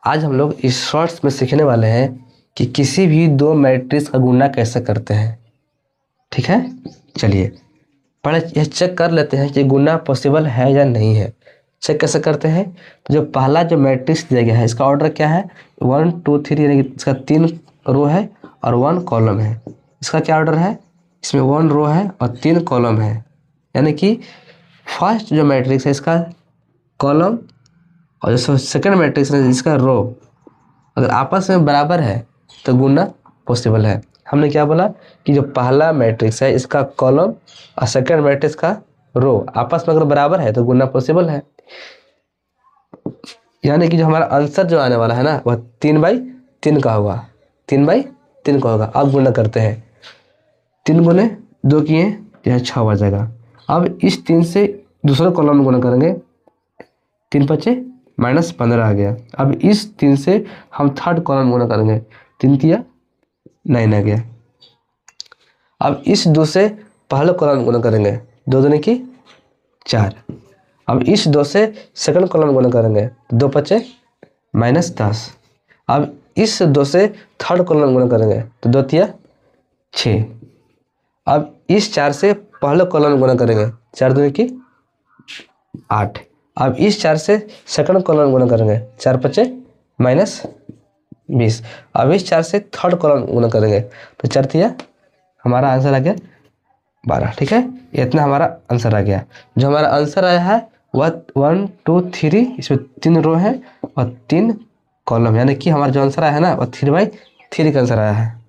आज हम लोग इस शॉर्ट्स में सीखने वाले हैं कि किसी भी दो मैट्रिक्स का गुणा कैसे करते हैं। ठीक है, चलिए पहले यह चेक कर लेते हैं कि गुणा पॉसिबल है या नहीं है। चेक कैसे करते हैं? तो जो पहला जो मैट्रिक्स दिया गया है इसका ऑर्डर क्या है? 1 2 3, यानी कि इसका 3 रो है और 1 कॉलम है। इसका क्या ऑर्डर है? इसमें 1 रो है और 3 कॉलम है, यानी कि फर्स्ट जो मैट्रिक्स है इसका कॉलम और जो सेकंड मैट्रिक्स है इसका रो अगर आपस में बराबर है तो गुणा पॉसिबल है। हमने क्या बोला कि जो पहला मैट्रिक्स है इसका कॉलम और सेकंड मैट्रिक्स का रो आपस में अगर बराबर है तो गुणा पॉसिबल है। यानी कि जो हमारा आंसर जो आने वाला है ना वह 3/3 का होगा, 3/3 का होगा। अब गुणा करते हैं, 3 गुने 2 किए यह 6 बच जाएगा। अब इस 3 से दूसरे कॉलम में गुणा करेंगे, 3 बचे -15 आ गया। अब इस 3 से हम थर्ड कॉलम गुणा करेंगे, 3 तिया 9 आ गया। अब इस 2 से पहले कॉलम गुणा करेंगे, 2 दूनी की 4। अब इस 2 से सेकंड कॉलम गुणा करेंगे, 2 बचे -10। अब इस 2 से थर्ड कॉलम गुणा करेंगे तो 2 तिया 6। अब इस 4 से पहले कॉलम गुणा करेंगे, 4 दूनी की 8। अब इस 4 से सेकंड कॉलम गुणा करेंगे, 4 बचे -20। अब इस 4 से थर्ड कॉलम गुणा करेंगे तो 4 तिया हमारा आंसर आ गया 12। ठीक है, इतना हमारा आंसर आ गया। जो हमारा आंसर आया है वह 1 2 3, इसमें 3 रो है और 3 कॉलम, यानी कि हमारा जो आंसर आया है ना वह 3/3 का आंसर आया है।